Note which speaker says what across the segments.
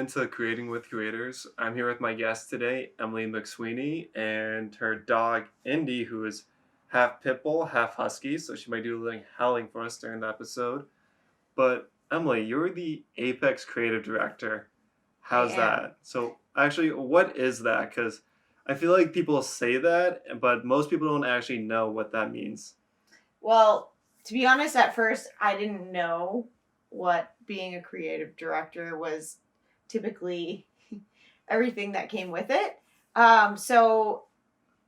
Speaker 1: into creating with creators. I'm here with my guest today, Emily McSweeney, and her dog, Indy, who is half pit bull, half husky, so she might do a little howling for us during the episode. But Emily, you're the Apex creative director.
Speaker 2: I
Speaker 1: How's
Speaker 2: am.
Speaker 1: that? So, actually, what is that? Because I feel like people say that, but most people don't actually know what that means.
Speaker 2: Well, to be honest, at first I didn't know what being a creative director was typically everything that came with it. So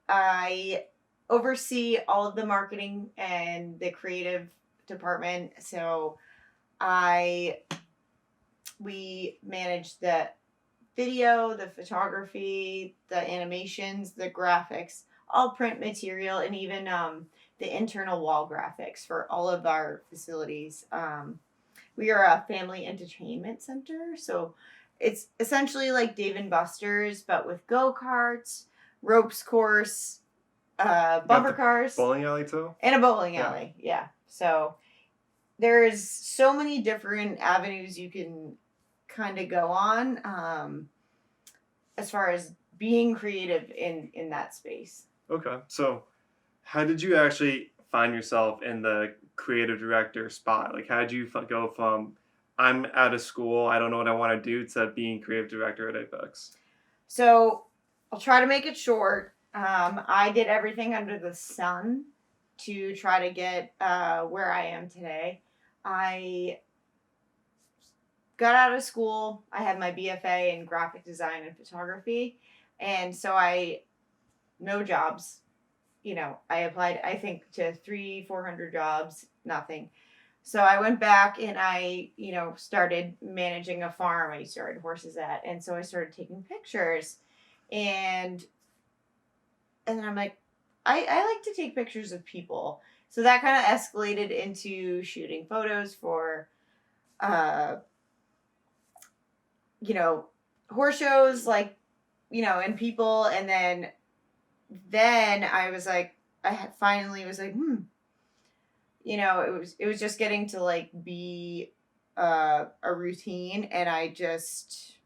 Speaker 2: I oversee all of the marketing and the creative department. So I we manage the video, the photography, the animations, the graphics, all print material, and even the internal wall graphics for all of our facilities. We are a family entertainment center, so it's essentially like Dave and Buster's, but with go karts, ropes course,
Speaker 1: You got
Speaker 2: bumper
Speaker 1: the
Speaker 2: cars,
Speaker 1: bowling alley too?
Speaker 2: and a bowling
Speaker 1: Yeah.
Speaker 2: alley. Yeah, so there's so many different avenues you can kind of go on. As far as being creative in that space.
Speaker 1: Okay. So, how did you actually find yourself in the creative director spot? Like, how did you go from I'm out of school, I don't know what I want to do, to being creative director at Apex?
Speaker 2: So I'll try to make it short. I did everything under the sun to try to get where I am today. I got out of school. I had my BFA in graphic design and photography, and so I no jobs. I applied, I think, to 400 jobs, nothing. So I went back and I, started managing a farm I started horses at. And so I started taking pictures. And and then I'm like, I like to take pictures of people. So that kind of escalated into shooting photos for uh, you know, horse shows, like, and people. And then I was like, finally was like, it was just getting to like be a routine, and I just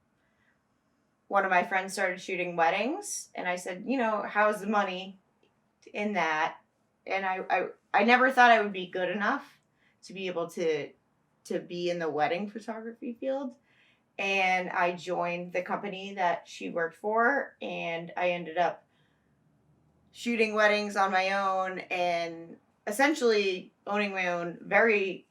Speaker 2: one of my friends started shooting weddings, and I said, how's the money in that? And I never thought I would be good enough to be able to be in the wedding photography field, and I joined the company that she worked for, and I ended up shooting weddings on my own and essentially owning my own very,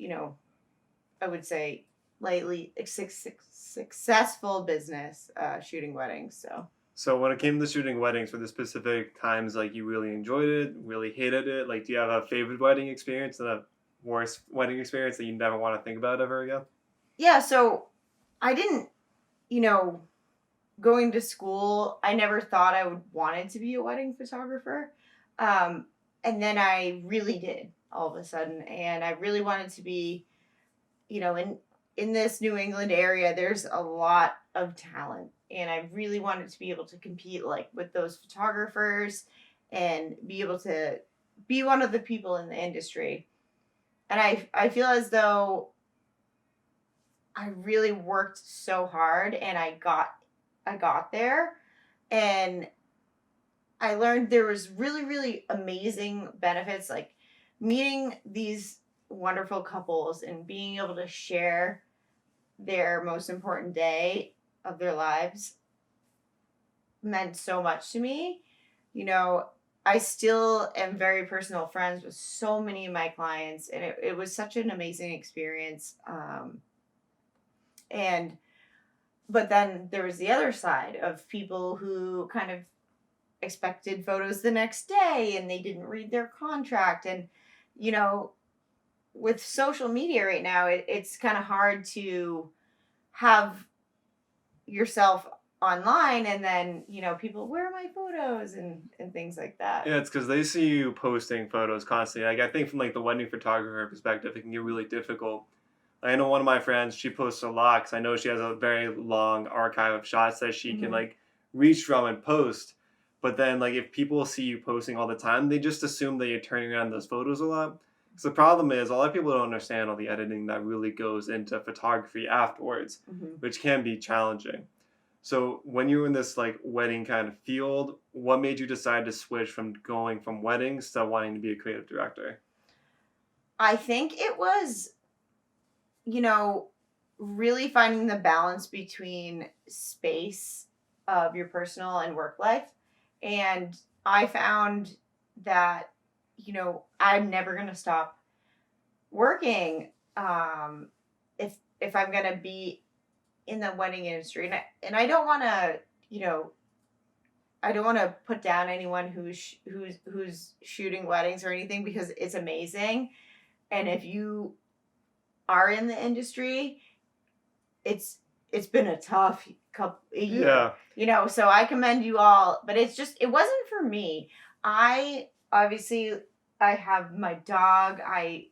Speaker 2: I would say lightly successful business shooting weddings.
Speaker 1: So, when it came to shooting weddings, were there specific times like you really enjoyed it, really hated it? Like, do you have a favorite wedding experience and a worst wedding experience that you never want to think about ever again?
Speaker 2: Yeah, so I didn't, you know, going to school, I never thought I would wanted to be a wedding photographer. Um, and then I really did all of a sudden. And I really wanted to be, in this New England area, there's a lot of talent. And I really wanted to be able to compete like with those photographers and be able to be one of the people in the industry. And I feel as though I really worked so hard and I got there, and I learned there was really, really amazing benefits, like meeting these wonderful couples and being able to share their most important day of their lives meant so much to me. You know, I still am very personal friends with so many of my clients, and it was such an amazing experience. And But then there was the other side of people who kind of expected photos the next day and they didn't read their contract. And, you know, with social media right now, it's kind of hard to have yourself online and then, people, where are my photos and things like that.
Speaker 1: Yeah, it's because they see you posting photos constantly. Like, I think from like the wedding photographer perspective, it can get really difficult. I know one of my friends, she posts a lot because I know she has a very long archive of shots that she can
Speaker 2: Hmm.
Speaker 1: like reach from and post. But then, like, if people see you posting all the time, they just assume that you're turning around those photos a lot. So the problem is a lot of people don't understand all the editing that really goes into photography afterwards,
Speaker 2: Hmm.
Speaker 1: which can be challenging. So when you were in this like wedding kind of field, what made you decide to switch from going from weddings to wanting to be a creative director?
Speaker 2: I think it was, you know, really finding the balance between space of your personal and work life. And I found that, I'm never going to stop working, if I'm going to be in the wedding industry. And I don't want to, you know, I don't want to put down anyone who's shooting weddings or anything, because it's amazing. And if you are in the industry, it's it's been a tough couple a year,
Speaker 1: Yeah.
Speaker 2: so I commend you all, but it wasn't for me. I obviously, I have my dog. I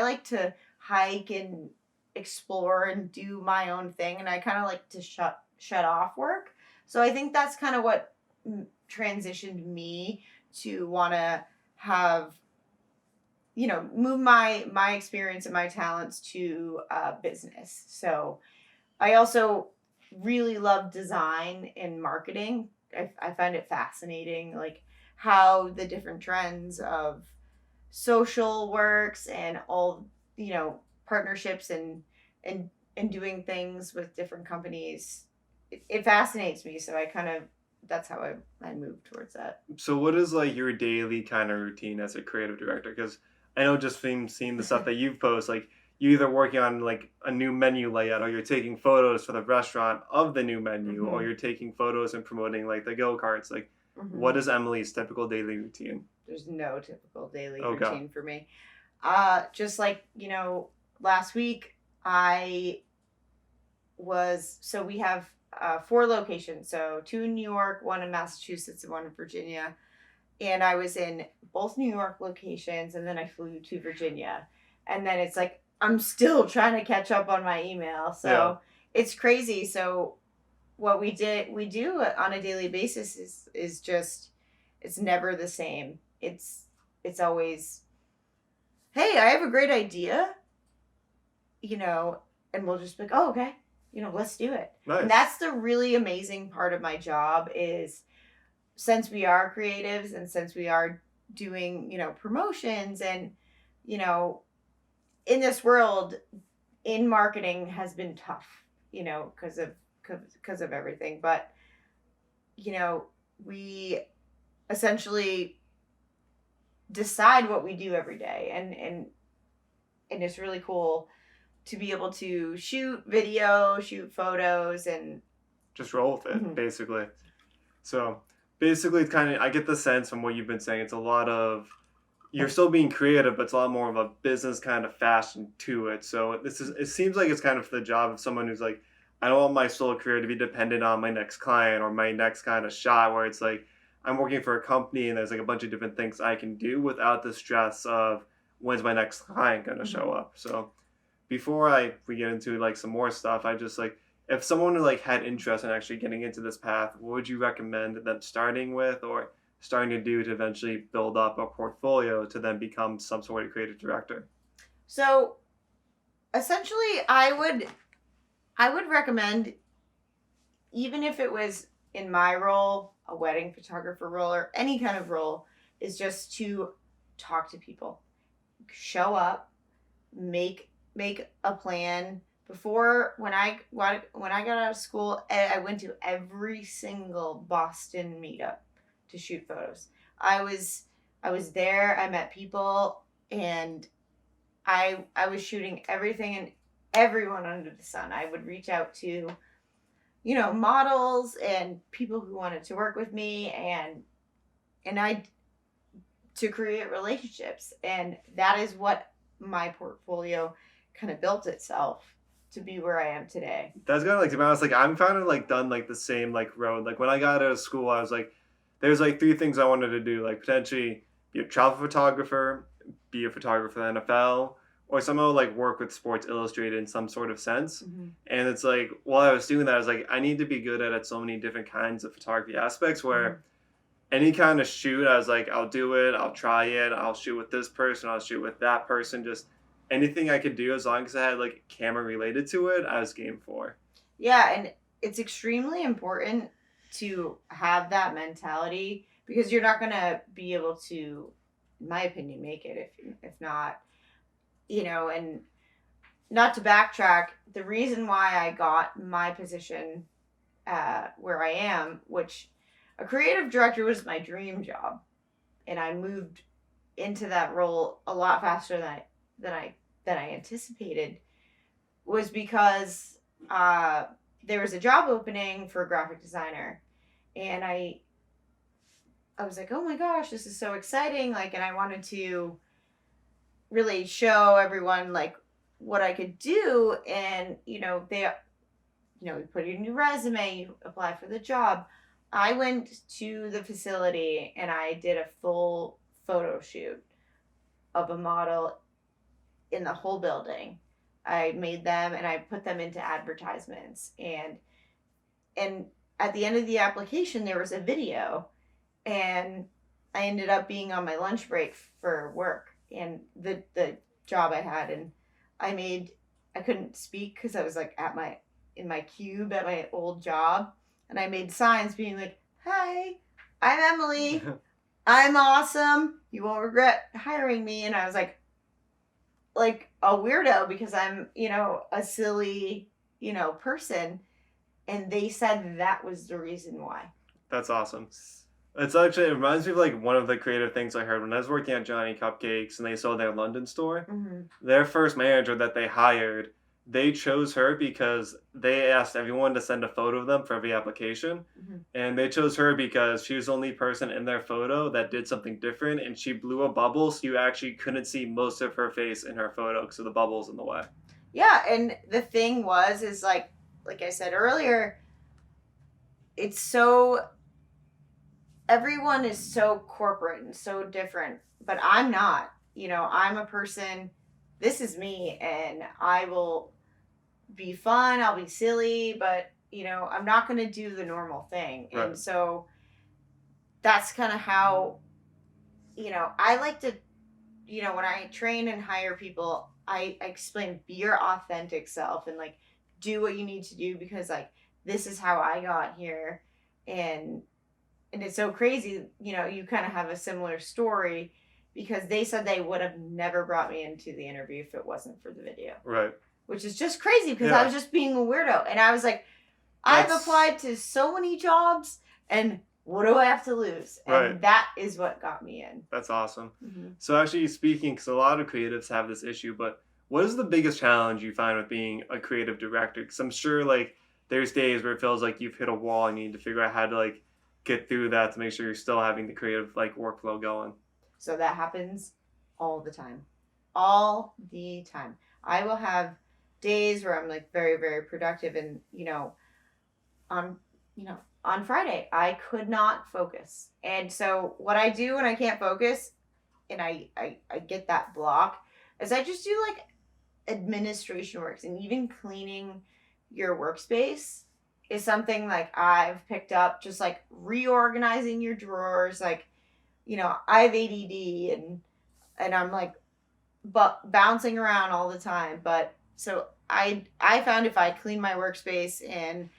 Speaker 2: like to hike and explore and do my own thing, and I kind of like to shut off work. So I think that's kind of what transitioned me to want to have, move my experience and my talents to business. So I also really love design and marketing. I find it fascinating, like how the different trends of social works and all, partnerships and doing things with different companies. It fascinates me. So that's how I moved towards that.
Speaker 1: So what is like your daily kind of routine as a creative director? Because I know just from seeing the stuff that you've posted, like you either working on like a new menu layout, or you're taking photos for the restaurant of the new menu, or
Speaker 2: Hmm.
Speaker 1: you're taking photos and promoting like the go karts. Like,
Speaker 2: Hmm.
Speaker 1: what is Emily's typical daily routine?
Speaker 2: There's no typical daily
Speaker 1: Oh god.
Speaker 2: routine for me. Just like, last week, I so we have four locations. So two in New York, one in Massachusetts, and one in Virginia. And I was in both New York locations, and then I flew to Virginia. And then it's like, I'm still trying to catch up on my email.
Speaker 1: Yeah.
Speaker 2: So it's crazy. So what we do on a daily basis is just, it's never the same. It's always, hey, I have a great idea, you know, and we'll just be like, oh, okay, let's do it. And
Speaker 1: Nice.
Speaker 2: that's the really amazing part of my job is, since we are creatives and since we are doing, promotions and, you know, in this world, in marketing has been tough, because of everything. But, we essentially decide what we do every day, and it's really cool to be able to shoot video, shoot photos, and
Speaker 1: Just roll with it,
Speaker 2: mhm,
Speaker 1: basically. So basically, it's kind of I get the sense from what you've been saying. It's a lot of you're still being creative, but it's a lot more of a business kind of fashion to it. So this is it seems like it's kind of the job of someone who's like, I don't want my solo career to be dependent on my next client or my next kind of shot where it's like I'm working for a company and there's like a bunch of different things I can do without the stress of when's my next client gonna show
Speaker 2: mhm.
Speaker 1: up. So before we get into like some more stuff, I just like if someone like had interest in actually getting into this path, what would you recommend them starting with or starting to do to eventually build up a portfolio to then become some sort of creative director?
Speaker 2: So essentially, I would recommend, even if it was in my role, a wedding photographer role, or any kind of role, is just to talk to people, show up, make a plan. Before, when I got out of school, I went to every single Boston meetup to shoot photos. I was there. I met people, and I was shooting everything and everyone under the sun. I would reach out to, models and people who wanted to work with me, and I to create relationships. And that is what my portfolio kind of built itself to be where I am today.
Speaker 1: That's kind of like to be honest, like I'm kind of like done like the same like road. Like when I got out of school, I was like, there's like three things I wanted to do, like potentially be a travel photographer, be a photographer for the NFL, or somehow like work with Sports Illustrated in some sort of sense.
Speaker 2: Mm-hmm.
Speaker 1: And it's like while I was doing that, I was like, I need to be good at so many different kinds of photography aspects
Speaker 2: Mm-hmm.
Speaker 1: where any kind of shoot, I was like, I'll do it, I'll try it, I'll shoot with this person, I'll shoot with that person, just anything I could do as long as I had like camera related to it, I was game for.
Speaker 2: Yeah, and it's extremely important to have that mentality because you're not going to be able to, in my opinion, make it if not, and not to backtrack, the reason why I got my position where I am, which a creative director was my dream job, and I moved into that role a lot faster than I anticipated, was because there was a job opening for a graphic designer, and I was like, oh my gosh, this is so exciting! Like, and I wanted to really show everyone like what I could do, and you put in your resume, you apply for the job. I went to the facility and I did a full photo shoot of a model in the whole building. I made them and I put them into advertisements, and at the end of the application there was a video, and I ended up being on my lunch break for work and the job I had, and I couldn't speak because I was like in my cube at my old job, and I made signs being like, "Hi, I'm Emily. I'm awesome. You won't regret hiring me." And I was like a weirdo because I'm, a silly, person. And they said that was the reason why.
Speaker 1: That's awesome. It reminds me of like one of the creative things I heard when I was working at Johnny Cupcakes and they sold their London store.
Speaker 2: Mm-hmm.
Speaker 1: Their first manager that they hired, they chose her because they asked everyone to send a photo of them for every application.
Speaker 2: Mm-hmm.
Speaker 1: And they chose her because she was the only person in their photo that did something different, and she blew a bubble so you actually couldn't see most of her face in her photo because of the bubbles in the way.
Speaker 2: Yeah, and the thing is like I said earlier, it's so, everyone is so corporate and so different, but I'm not. I'm a person, this is me, and I will be fun, I'll be silly, but I'm not going to do the normal thing.
Speaker 1: Right.
Speaker 2: And so that's kind of how I like to, when I train and hire people, I explain, be your authentic self and like do what you need to do because like this is how I got here. And it's so crazy, you kind of have a similar story because they said they would have never brought me into the interview if it wasn't for the video.
Speaker 1: Right.
Speaker 2: Which is just crazy because I was just being a weirdo. And I was like, I've applied to so many jobs and what do I have to lose? And that is what got me in.
Speaker 1: That's awesome.
Speaker 2: Mm-hmm.
Speaker 1: So actually speaking, because a lot of creatives have this issue, but what is the biggest challenge you find with being a creative director? Because I'm sure like there's days where it feels like you've hit a wall and you need to figure out how to like get through that to make sure you're still having the creative like workflow going. So
Speaker 2: that happens all the time. All the time. I will have days where I'm like very, very productive, and on Friday I could not focus. And so what I do when I can't focus and I get that block is I just do like administration works, and even cleaning your workspace is something like I've picked up, just like reorganizing your drawers. Like, I have ADD and I'm like bouncing around all the time. But so I found if I clean my workspace and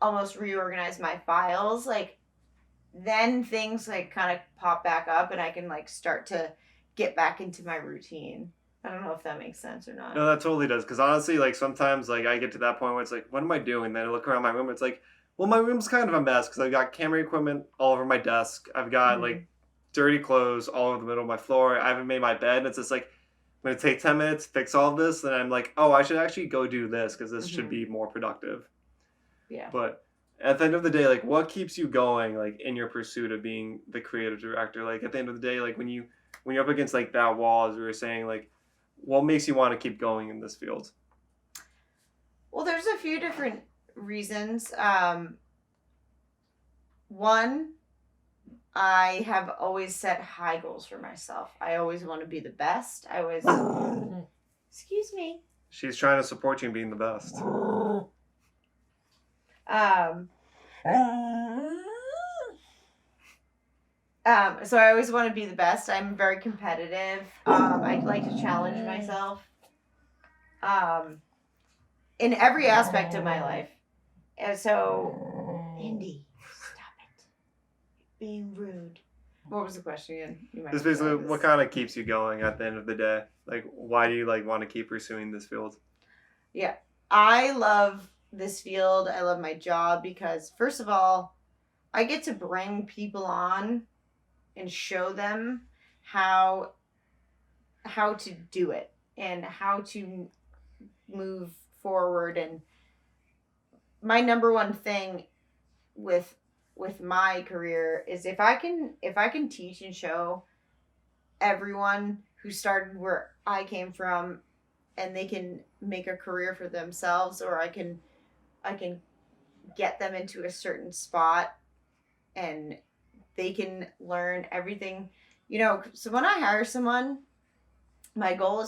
Speaker 2: almost reorganize my files, like then things like kind of pop back up and I can like start to get back into my routine. I don't know if that makes sense or not.
Speaker 1: No, that totally does. Because honestly, like sometimes like I get to that point where it's like, what am I doing? Then I look around my room. It's like, well, my room's kind of a mess because I've got camera equipment all over my desk. I've got like dirty clothes all over the middle of my floor. I haven't made my bed. And it's just like, I'm going to take 10 minutes, fix all of this. And I'm like, oh, I should actually go do this because this should be more productive.
Speaker 2: Yeah.
Speaker 1: But at the end of the day, like what keeps you going like in your pursuit of being the creative director? Like at the end of the day, like when you're up against like that wall, as we were saying, like what makes you want to keep going in this field?
Speaker 2: Well, there's a few different reasons. One, I have always set high goals for myself. I always want to be the best. Excuse me.
Speaker 1: She's trying to support you in being the best.
Speaker 2: So I always want to be the best. I'm very competitive. I like to challenge myself um, in every aspect of my life. And so, Indy, stop it. Being rude. What was the question again? You might
Speaker 1: Just
Speaker 2: have to
Speaker 1: basically,
Speaker 2: add
Speaker 1: what
Speaker 2: this.
Speaker 1: kind of keeps you going at the end of the day? Like, why do you like want to keep pursuing this field?
Speaker 2: Yeah. I love this field. I love my job because, first of all, I get to bring people on and show them how to do it and how to move forward. And my number one thing with my career is if I can teach and show everyone who started where I came from and they can make a career for themselves, or I can get them into a certain spot and they can learn everything. So when I hire someone, my goal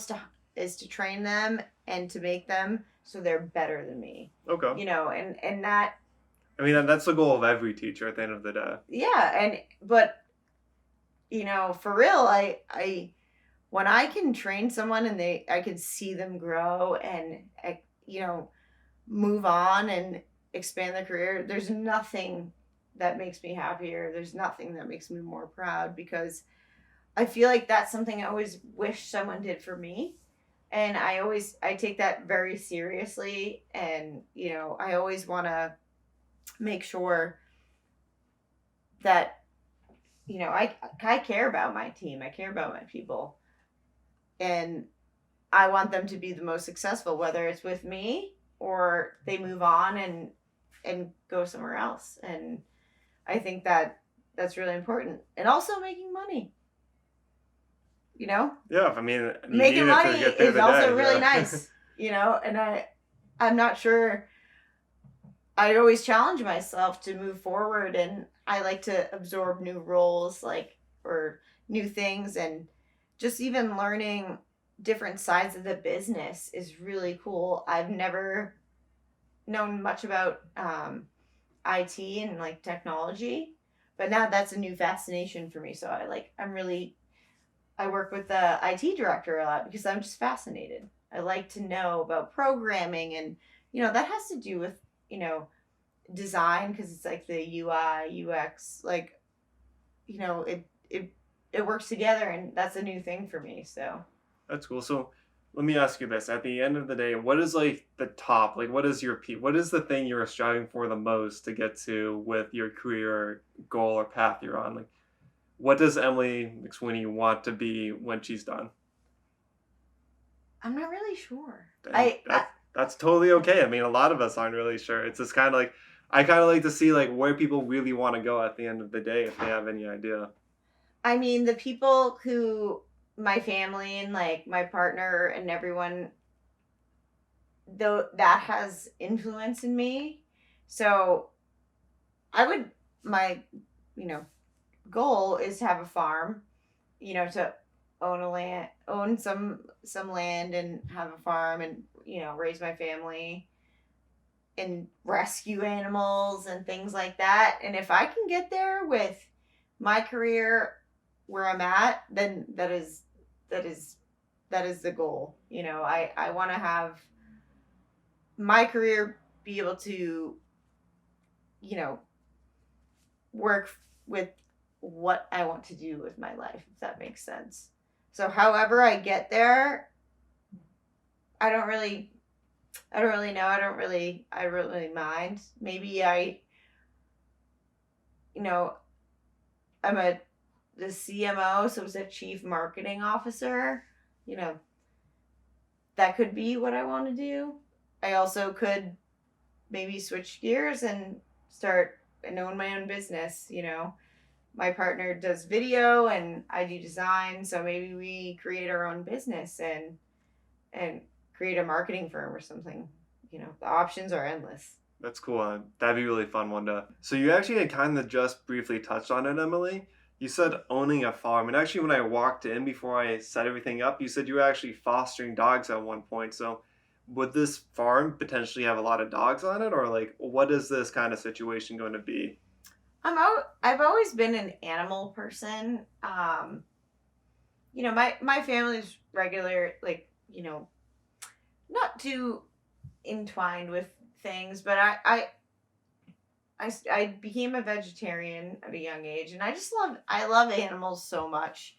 Speaker 2: is to train them and to make them so they're better than me.
Speaker 1: Okay.
Speaker 2: And that,
Speaker 1: I mean, that's the goal of every teacher at the end of the day.
Speaker 2: yeah. But for real, I when I can train someone and I can see them grow and move on and expand their career, there's nothing that makes me happier. There's nothing that makes me more proud, because I feel like that's something I always wish someone did for me. And I take that very seriously. And, I always want to make sure that, I care about my team. I care about my people. And I want them to be the most successful, whether it's with me or they move on and go somewhere else. And I think that's really important. And also making money.
Speaker 1: Yeah, I mean, you
Speaker 2: Making
Speaker 1: need it to
Speaker 2: money
Speaker 1: get through
Speaker 2: is
Speaker 1: the
Speaker 2: also
Speaker 1: day,
Speaker 2: really
Speaker 1: yeah.
Speaker 2: nice. And I'm not sure. I always challenge myself to move forward, and I like to absorb new roles, or new things, and just even learning different sides of the business is really cool. I've never known much about IT and technology, but now that's a new fascination for me. So I work with the IT director a lot because I'm just fascinated. I like to know about programming, and that has to do with design, because it's like the UI UX, it works together, and that's a new thing for me. So
Speaker 1: That's cool. So let me ask you this. At the end of the day, what is like the top, like what is your peak? What is the thing you're striving for the most to get to with your career goal or path you're on? Like what does Emily McSweeney want to be when she's done?
Speaker 2: I'm not really sure.
Speaker 1: And that's totally okay. I mean, a lot of us aren't really sure. It's just kind of like I kind of like to see like where people really want to go at the end of the day if they have any idea.
Speaker 2: I mean, the people who, my family and my partner and everyone, though, that has influence in me. So my, goal is to have a farm, to own some land and have a farm, and, raise my family and rescue animals and things like that. And if I can get there with my career where I'm at, then that is the goal. I want to have my career be able to, work with what I want to do with my life, if that makes sense. So however I get there, I don't really know. I don't really mind. Maybe I'm the CMO, so it's a chief marketing officer. You know, that could be what I want to do. I also could maybe switch gears and start and own my own business. My partner does video and I do design, so maybe we create our own business and create a marketing firm or something. The options are endless.
Speaker 1: That's cool. That'd be really fun one day. So you actually had kind of just briefly touched on it, Emily. You said owning a farm, and actually when I walked in before I set everything up, you said you were actually fostering dogs at one point. So would this farm potentially have a lot of dogs on it, or like what is this kind of situation going to be?
Speaker 2: I've always been an animal person. My family's regular, like, not too entwined with things, but I became a vegetarian at a young age, and I love animals so much.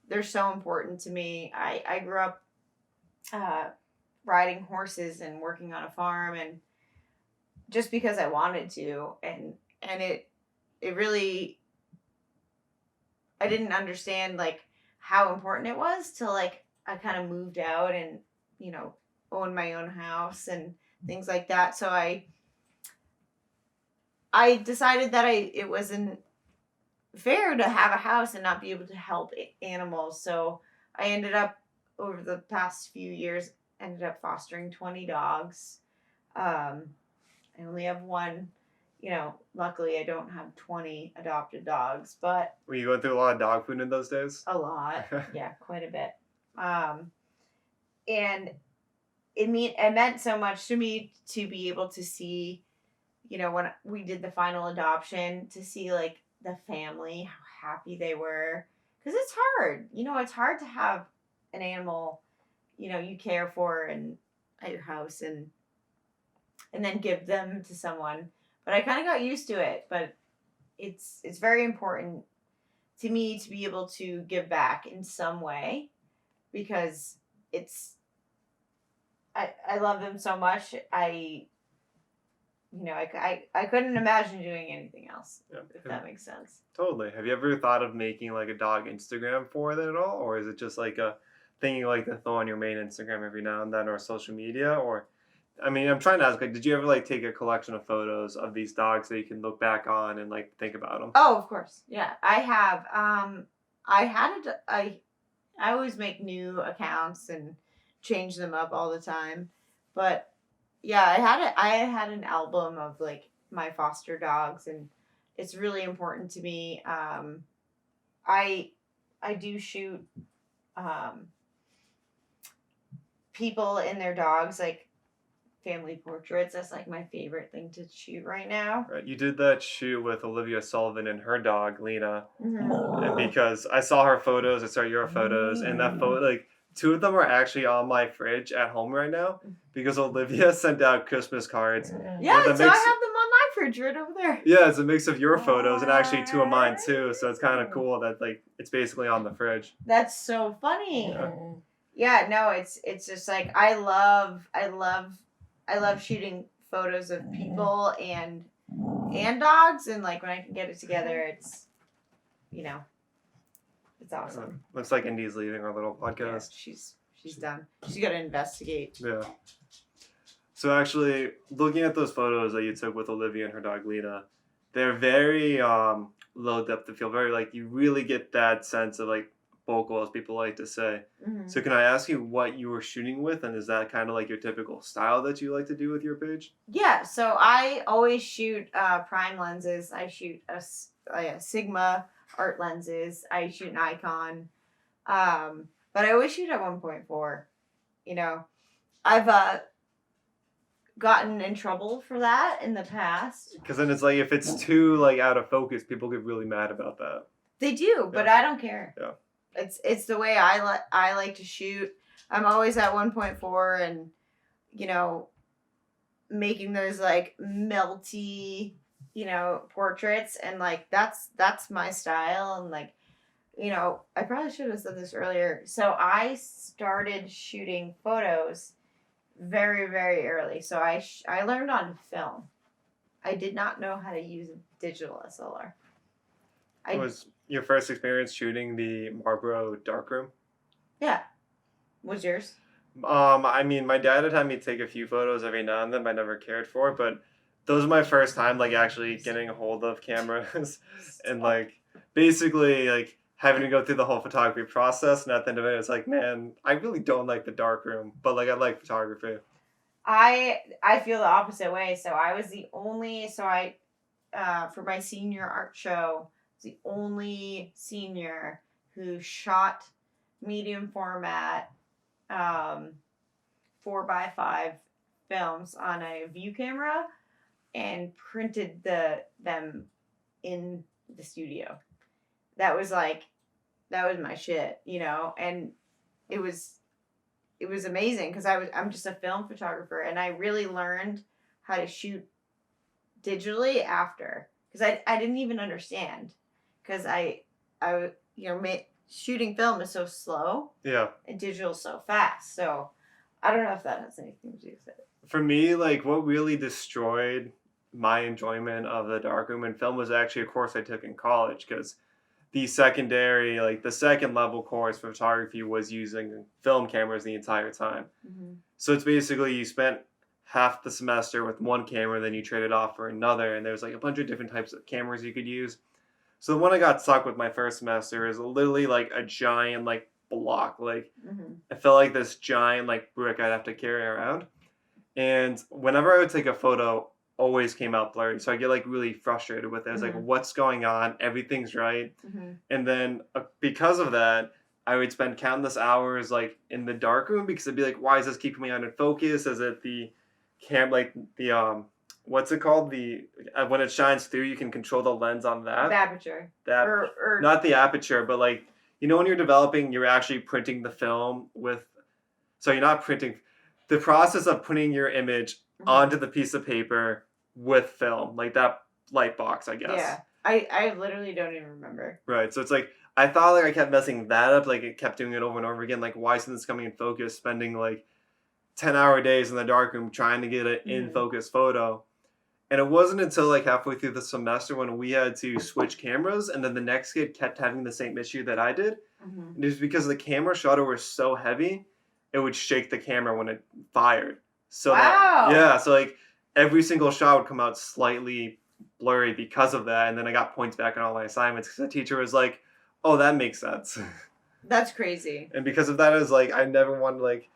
Speaker 2: They're so important to me. I grew up uh, riding horses and working on a farm, and just because I wanted to, and it really, I didn't understand like how important it was till like I kind of moved out and you know owned my own house and things like that. So I decided that it wasn't fair to have a house and not be able to help animals. So I ended up over the past few years ended up fostering 20 dogs. I only have one. Luckily I don't have 20 adopted dogs, but
Speaker 1: Were you going through a lot of dog food in those days?
Speaker 2: a lot. Yeah, quite a bit. And it meant so much to me to be able to see, when we did the final adoption, to see like the family, how happy they were. Because it's hard. It's hard to have an animal, you care for and at your house and then give them to someone. But I kind of got used to it. But it's very important to me to be able to give back in some way because it's I love them so much. I couldn't imagine doing anything else,
Speaker 1: Yeah.
Speaker 2: if that makes sense.
Speaker 1: Totally. Have you ever thought of making like a dog Instagram for it at all? Or is it just like a thing you like to throw on your main Instagram every now and then or social media? Or I mean, I'm trying to ask, like, did you ever like take a collection of photos of these dogs that you can look back on and like think about them?
Speaker 2: Oh, of course. Yeah, I have. I always make new accounts and change them up all the time. But yeah, I had an album of like my foster dogs, and it's really important to me. I I do shoot um, people and their dogs, like family portraits. That's like my favorite thing to shoot right now.
Speaker 1: Right. You did that shoot with Olivia Sullivan and her dog, Lena. And
Speaker 2: Mm-hmm.
Speaker 1: because I saw her photos, I saw your photos, and that photo, like, two of them are actually on my fridge at home right now because Olivia sent out Christmas cards
Speaker 2: Yeah,
Speaker 1: with a
Speaker 2: so I
Speaker 1: mix.
Speaker 2: have them on my fridge right over there.
Speaker 1: Yeah, it's a mix of your photos and actually two of mine too. So it's kind of cool that like it's basically on the fridge.
Speaker 2: That's so funny.
Speaker 1: Yeah.
Speaker 2: Yeah, no, it's just like I love shooting photos of people and dogs, and like when I can get it together, you know, it's awesome.
Speaker 1: Looks like Indy's leaving our little
Speaker 2: Yeah,
Speaker 1: podcast.
Speaker 2: she's done. She's got to investigate.
Speaker 1: Yeah. So actually, looking at those photos that you took with Olivia and her dog Lena, they're very low depth of field. Very like you really get that sense of like vocal, as people like to say.
Speaker 2: Mm-hmm.
Speaker 1: So can I ask you what you were shooting with, and is that kind of like your typical style that you like to do with your page?
Speaker 2: Yeah, so I always shoot prime lenses. I shoot a Sigma art lenses. I shoot an Icon, but I always shoot at 1.4. I've gotten in trouble for that in the past.
Speaker 1: Because then it's like if it's too like out of focus, people get really mad about that.
Speaker 2: They do, but I don't care.
Speaker 1: Yeah.
Speaker 2: It's the way I like to shoot. I'm always at 1.4 and making those like melty, portraits, and like that's my style. And like, I probably should have said this earlier. So I started shooting photos very, very early. So I learned on film. I did not know how to use a digital SLR.
Speaker 1: Was your first experience shooting the Marlboro darkroom?
Speaker 2: Yeah. Was yours?
Speaker 1: I mean, my dad had had me take a few photos every now and then, but I never cared for it. But those were my first time, like, actually getting a hold of cameras and, like, basically, like, having to go through the whole photography process. And at the end of it, it's like, man, I really don't like the darkroom, but, like, I like photography.
Speaker 2: I feel the opposite way. So I was the only, for my senior art show, the only senior who shot medium format 4x5 films on a view camera and printed them in the studio. That was my shit, and it was amazing because I'm just a film photographer, and I really learned how to shoot digitally after, because I didn't even understand, because I shooting film is so slow,
Speaker 1: Yeah.
Speaker 2: and digital is so fast. So I don't know if that has anything to do with it.
Speaker 1: For me, like, what really destroyed my enjoyment of the darkroom and film was actually a course I took in college, because the second level course for photography was using film cameras the entire time.
Speaker 2: Mm-hmm.
Speaker 1: So it's basically you spent half the semester with one camera, then you traded off for another, and there's like a bunch of different types of cameras you could use. So the one I got stuck with my first semester is literally like a giant like block. Like,
Speaker 2: Mm-hmm.
Speaker 1: it felt like this giant like brick I'd have to carry around. And whenever I would take a photo, always came out blurry. So I get like really frustrated with it. It's like,
Speaker 2: Mhm.
Speaker 1: what's going on? Everything's right.
Speaker 2: Mm-hmm.
Speaker 1: And then because of that, I would spend countless hours like in the dark room, because I'd be like, why is this keeping me out of focus? Is it the like the what's it called? The when it shines through, you can control the lens on that.
Speaker 2: The aperture.
Speaker 1: That
Speaker 2: Or
Speaker 1: not the aperture, but like, when you're developing, you're actually printing the film with. So you're not printing. The process of putting your image
Speaker 2: Mhm.
Speaker 1: onto the piece of paper with film, like that light box, I guess.
Speaker 2: Yeah. I literally don't even remember.
Speaker 1: Right. So it's like, I thought like I kept messing that up, like it kept doing it over and over again. Like, why isn't this coming in focus? Spending like 10-hour days in the darkroom trying to get an in focus photo. And it wasn't until like halfway through the semester when we had to switch cameras, and then the next kid kept having the same issue that I did.
Speaker 2: Mm-hmm.
Speaker 1: And it was because the camera shutter was so heavy, it would shake the camera when it fired. So
Speaker 2: Wow.
Speaker 1: so like every single shot would come out slightly blurry because of that. And then I got points back on all my assignments because the teacher was like, "Oh, that makes sense."
Speaker 2: That's crazy.
Speaker 1: And because of that, I was like, I never wanted, like,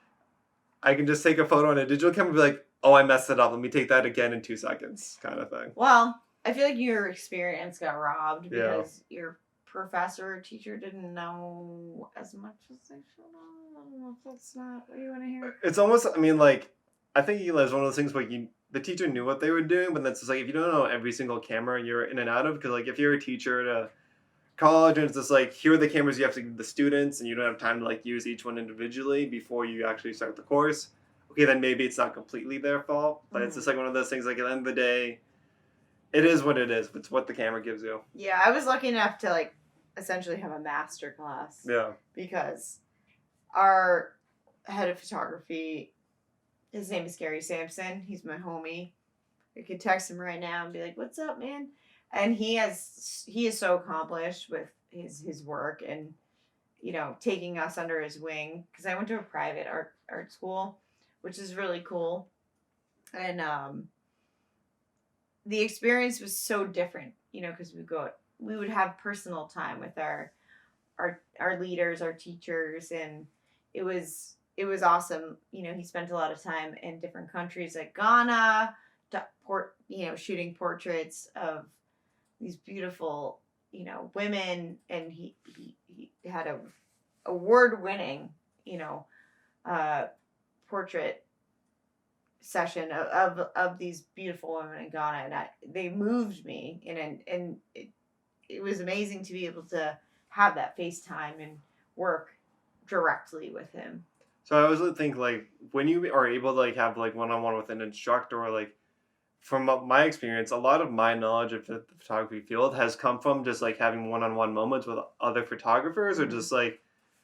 Speaker 1: I can just take a photo on a digital camera and be like, "Oh, I messed it up. Let me take that again in 2 seconds," kind of thing.
Speaker 2: Well, I feel like your experience got robbed
Speaker 1: Yeah.
Speaker 2: because your professor or teacher didn't know as much as they should have. I don't know if that's not what you want to hear.
Speaker 1: It's almost, I mean, like, I think it was one of those things where the teacher knew what they were doing, but that's just like, if you don't know every single camera you're in and out of, because like if you're a teacher at a college and it's just like, here are the cameras you have to give the students, and you don't have time to like use each one individually before you actually start the course, okay, then maybe it's not completely their fault, but it's just like one of those things, like at the end of the day, it is what it is. It's what the camera gives you.
Speaker 2: Yeah, I was lucky enough to like essentially have a master class.
Speaker 1: Yeah.
Speaker 2: Because our head of photography, his name is Gary Sampson. He's my homie. I could text him right now and be like, "What's up, man?" And he is so accomplished with his work, and taking us under his wing, because I went to a private art school, which is really cool. And the experience was so different, because we would have personal time with our leaders, our teachers, and it was awesome. He spent a lot of time in different countries like Ghana, shooting portraits of these beautiful, women, and he had a award-winning, portrait session of these beautiful women in Ghana, and they moved me, and it was amazing to be able to have that FaceTime and work directly with him.
Speaker 1: So I always think, like, when you are able to like have like one-on-one with an instructor, or like, from my experience, a lot of my knowledge of the photography field has come from just like having one-on-one moments with other photographers, or just like,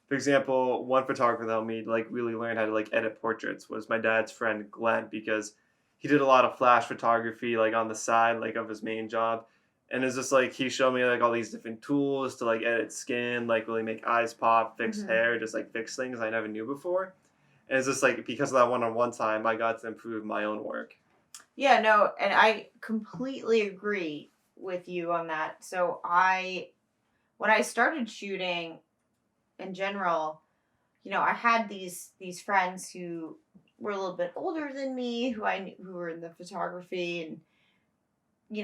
Speaker 1: for example, one photographer that helped me like really learn how to like edit portraits was my dad's friend Glenn, because he did a lot of flash photography like on the side like of his main job, and it's just like he showed me like all these different tools to like edit skin, like really make eyes pop, fix hair, just like fix things I never knew before. And it's just like, because of that one-on-one time, I got to improve my own work.
Speaker 2: Yeah, no, and I completely agree with you on that. So when I started shooting in general, I had these friends who were a little bit older than me, who were in the photography and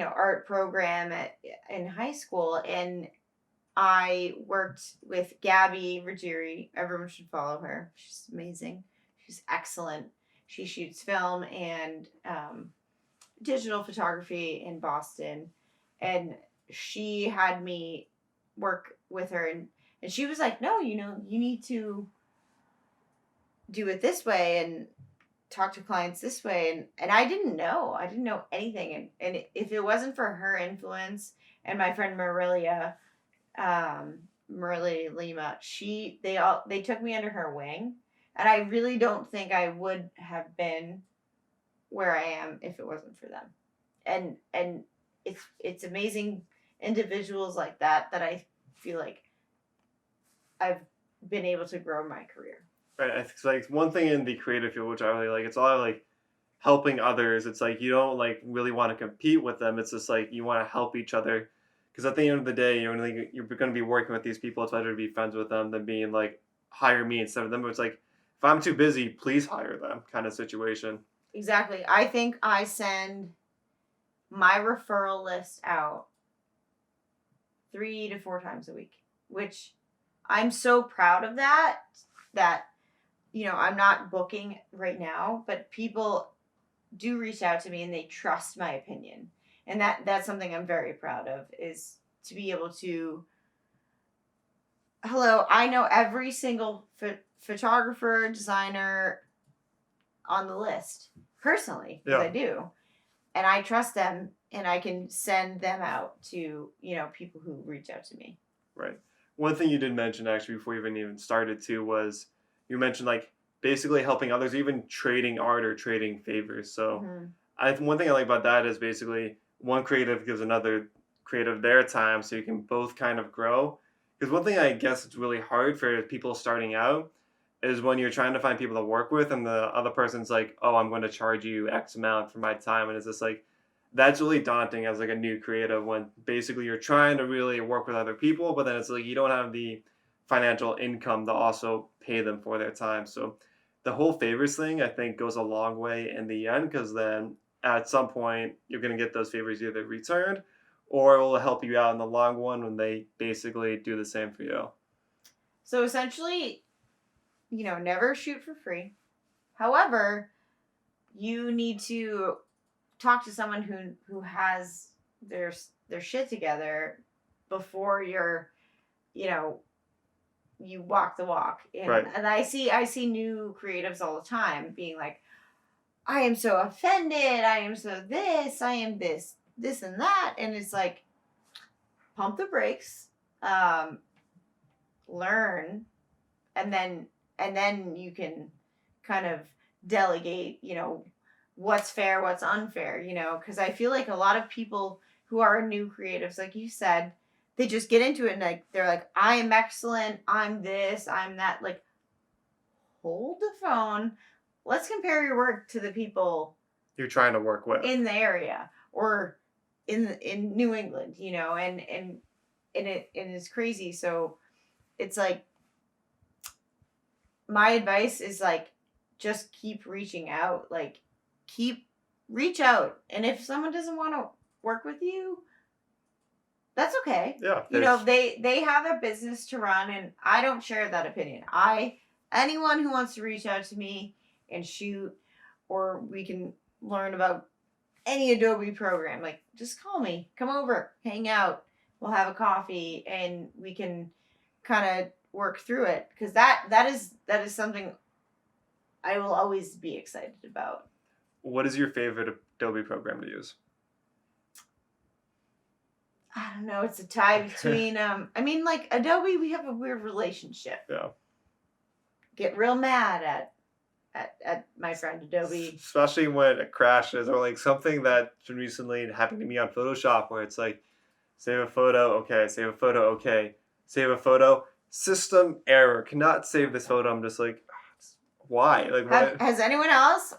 Speaker 2: art program in high school, and I worked with Gabby Ruggieri. Everyone should follow her. She's amazing. She's excellent. She shoots film and digital photography in Boston, and she had me work with her, and she was like, no, you need to do it this way and talk to clients this way. And I didn't know anything. And if it wasn't for her influence and my friend Marilia Lima, they took me under her wing. And I really don't think I would have been where I am if it wasn't for them. And it's amazing individuals like that I feel like I've been able to grow my career.
Speaker 1: Right. It's like one thing in the creative field, which I really like, it's all like helping others. It's like you don't like really want to compete with them. It's just like you want to help each other. Because at the end of the day, you're going to be working with these people. It's better to be friends with them than being like, hire me instead of them. But it's like, if I'm too busy, please hire them kind of situation.
Speaker 2: Exactly. I think I send my referral list out 3 to 4 times a week, which I'm so proud of that I'm not booking right now, but people do reach out to me and they trust my opinion. And that's something I'm very proud of, is to be able to, hello, I know every single photographer, designer on the list personally, because I do. And I trust them, and I can send them out to, people who reach out to me.
Speaker 1: Right. One thing you did mention, actually, before you even started to, was you mentioned like basically helping others, even trading art or trading favors. So one thing I like about that is basically one creative gives another creative their time, so you can both kind of grow. Because one thing I guess it's really hard for people starting out is when you're trying to find people to work with and the other person's like, oh, I'm going to charge you X amount for my time. And it's just like, that's really daunting as like a new creative, when basically you're trying to really work with other people, but then it's like you don't have the financial income to also pay them for their time. So the whole favors thing, I think, goes a long way in the end, because then at some point you're going to get those favors either returned, or it will help you out in the long run when they basically do the same for you.
Speaker 2: So essentially, never shoot for free. However, you need to talk to someone who has their shit together before you walk the walk. And I see new creatives all the time being like, I am so offended, I am so this, I am this and that. And it's like, pump the brakes, learn, and then you can kind of delegate, what's fair, what's unfair, because I feel like a lot of people who are new creatives, like you said, they just get into it and like they're like, I am excellent, I'm this, I'm that. Like, hold the phone. Let's compare your work to the people
Speaker 1: you're trying to work with
Speaker 2: in the area or in New England, and it's crazy. So it's like, my advice is like, just keep reaching out, like reach out. And if someone doesn't want to work with you, that's okay.
Speaker 1: Yeah.
Speaker 2: They have a business to run, and I don't share that opinion. Anyone who wants to reach out to me and shoot, or we can learn about any Adobe program, like, just call me, come over, hang out, we'll have a coffee, and we can kind of work through it, because that is something I will always be excited about.
Speaker 1: What is your favorite Adobe program to use?
Speaker 2: I don't know. It's a tie between like Adobe, we have a weird relationship.
Speaker 1: Yeah.
Speaker 2: Get real mad at my friend Adobe.
Speaker 1: Especially when it crashes, or like something that recently happened to me on Photoshop, where it's like, save a photo, okay, save a photo, okay, save a photo, system error, cannot save this photo. I'm just like, why? Like,
Speaker 2: has anyone else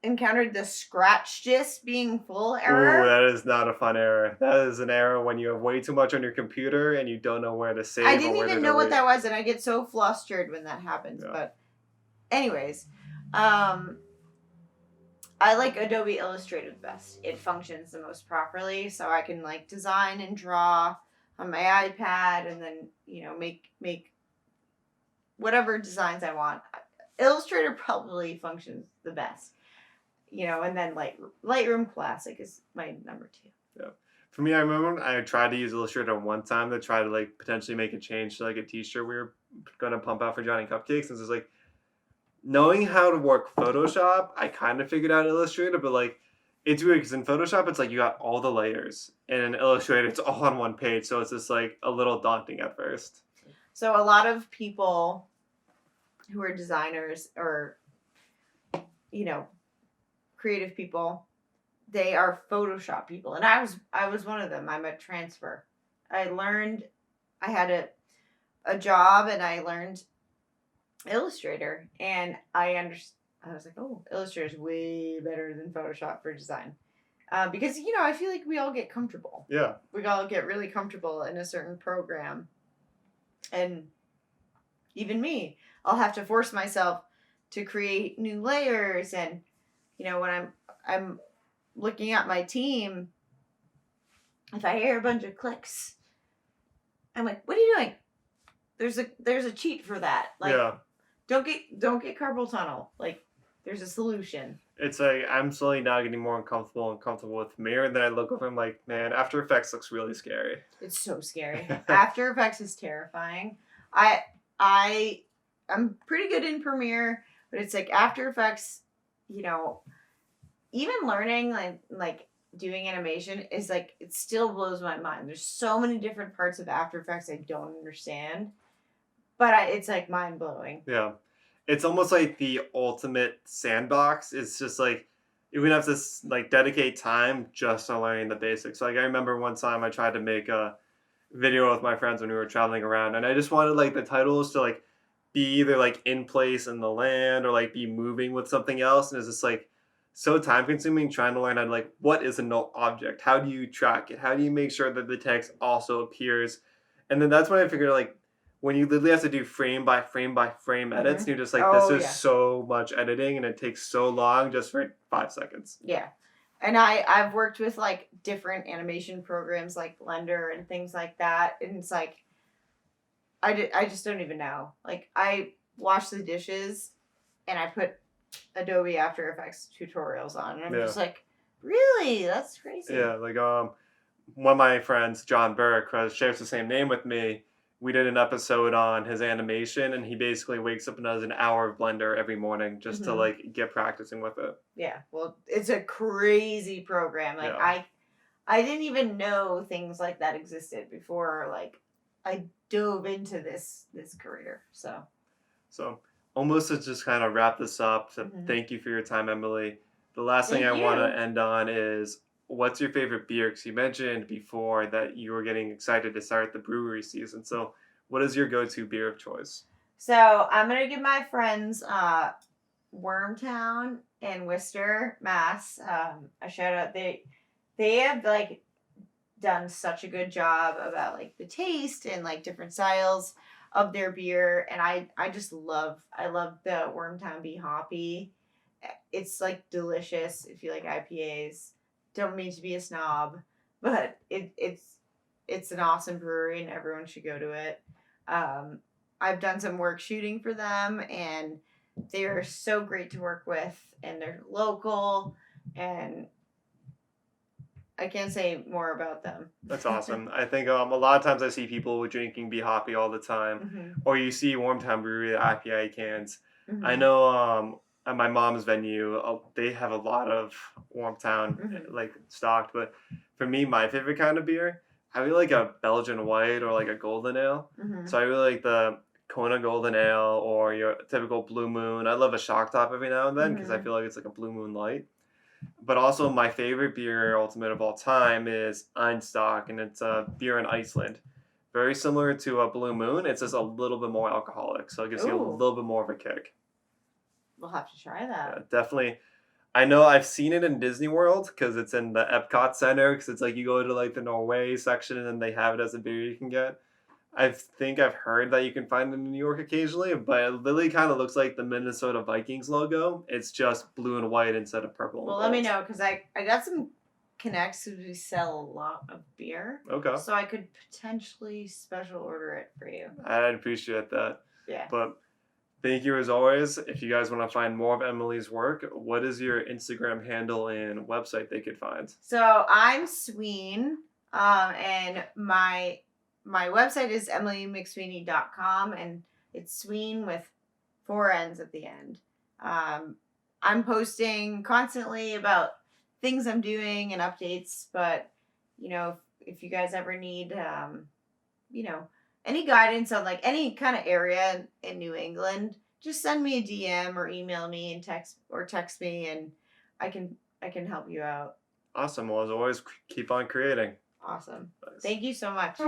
Speaker 2: encountered the scratch disk being full error?
Speaker 1: Ooh, that is not a fun error. That is an error when you have way too much on your computer and you don't know where to save.
Speaker 2: I didn't even know what that was, and I get so flustered when that happens. Yeah. But anyways, I like Adobe Illustrator the best. It functions the most properly, so I can like design and draw on my iPad, and then make whatever designs I want. Illustrator probably functions the best. And then Lightroom Classic is my number 2.
Speaker 1: Yeah. For me, I remember I tried to use Illustrator one time to try to like potentially make a change to like a T-shirt we were gonna pump out for Johnny Cupcakes. And it's like knowing how to work Photoshop, I kind of figured out Illustrator, but like it's weird because in Photoshop it's like you got all the layers, and in Illustrator it's all on one page, so it's just like a little daunting at first.
Speaker 2: So a lot of people who are designers or, you know, creative people, they are Photoshop people, and I was one of them. I'm a transfer. I learned, I had a job, and I learned Illustrator, and I was like, oh, Illustrator is way better than Photoshop for design, because I feel like we all get comfortable.
Speaker 1: Yeah.
Speaker 2: We all get really comfortable in a certain program, and even me, I'll have to force myself to create new layers, and when I'm looking at my team, if I hear a bunch of clicks, I'm like, what are you doing? There's a cheat for that. Like,
Speaker 1: Yeah.
Speaker 2: don't get carpal tunnel. Like, there's a solution.
Speaker 1: It's like I'm slowly now getting more uncomfortable with Premiere, and then I look over and I'm like, man, After Effects looks really scary.
Speaker 2: It's so scary. After Effects is terrifying. I'm pretty good in Premiere, but it's like After Effects, even learning like doing animation is like, it still blows my mind. There's so many different parts of After Effects I don't understand, but it's like mind blowing.
Speaker 1: Yeah. It's almost like the ultimate sandbox. It's just like you would have to like dedicate time just on learning the basics. Like I remember one time I tried to make a video with my friends when we were traveling around, and I just wanted like the titles to like be either like in place in the land or like be moving with something else, and it's just like so time consuming trying to learn how to like what is a null object, how do you track it, how do you make sure that the text also appears, and then that's when I figured like when you literally have to do frame by frame by frame edits, and you're just like, this is so much editing and it takes so long just for 5 seconds.
Speaker 2: Yeah. And I've worked with like different animation programs like Blender and things like that. And it's like, I just don't even know. Like, I wash the dishes and I put Adobe After Effects tutorials on. And I'm just like, really? That's crazy.
Speaker 1: Yeah. Like, one of my friends, John Burke, shares the same name with me. We did an episode on his animation, and he basically wakes up and does an hour of Blender every morning just to like get practicing with it.
Speaker 2: Yeah, well, it's a crazy program. Like, I didn't even know things like that existed before like I dove into this career. So
Speaker 1: almost to just kind of wrap this up, to thank you for your time, Emily. The last thing I want to end on is, what's your favorite beer? Because you mentioned before that you were getting excited to start the brewery season. So what is your go-to beer of choice?
Speaker 2: So I'm going to give my friends Wormtown in Worcester, Mass. A shout out. They have like done such a good job about like the taste and like different styles of their beer. And I love the Wormtown Bee Hoppy. It's like delicious if you like IPAs. Don't mean to be a snob, but it's an awesome brewery and everyone should go to it. I've done some work shooting for them, and they're so great to work with, and they're local, and I can't say more about them.
Speaker 1: That's awesome. I think a lot of times I see people drinking Bee Hoppy all the time, or you see Wormtown Brewery, the IPA cans. I know at my mom's venue, they have a lot of Wormtown like stocked. But for me, my favorite kind of beer, I really like a Belgian white or like a golden ale. So I really like the Kona Golden Ale or your typical Blue Moon. I love a Shock Top every now and then because I feel like it's like a Blue Moon light. But also my favorite beer ultimate of all time is Einstock, and it's a beer in Iceland. Very similar to a Blue Moon. It's just a little bit more alcoholic, so it gives you a little bit more of a kick.
Speaker 2: We'll have to try that.
Speaker 1: Yeah, definitely. I know I've seen it in Disney World because it's in the Epcot Center, because it's like you go to like the Norway section and then they have it as a beer you can get. I think I've heard that you can find it in New York occasionally, but it literally kind of looks like the Minnesota Vikings logo. It's just blue and white instead of purple.
Speaker 2: Well, let me know, because I got some connects who sell a lot of beer.
Speaker 1: Okay.
Speaker 2: So I could potentially special order it for you.
Speaker 1: I'd appreciate that.
Speaker 2: Yeah.
Speaker 1: But thank you as always. If you guys want to find more of Emily's work, what is your Instagram handle and website they could find?
Speaker 2: So I'm Sween. And my website is emilymcsweeney.com, and it's Sween with 4 N's at the end. I'm posting constantly about things I'm doing and updates, but if you guys ever need you know, any guidance on like any kind of area in New England, just send me a DM or email me and text me, and I can help you out.
Speaker 1: Awesome. Well, as always, keep on creating.
Speaker 2: Awesome.
Speaker 1: Nice.
Speaker 2: Thank you so much.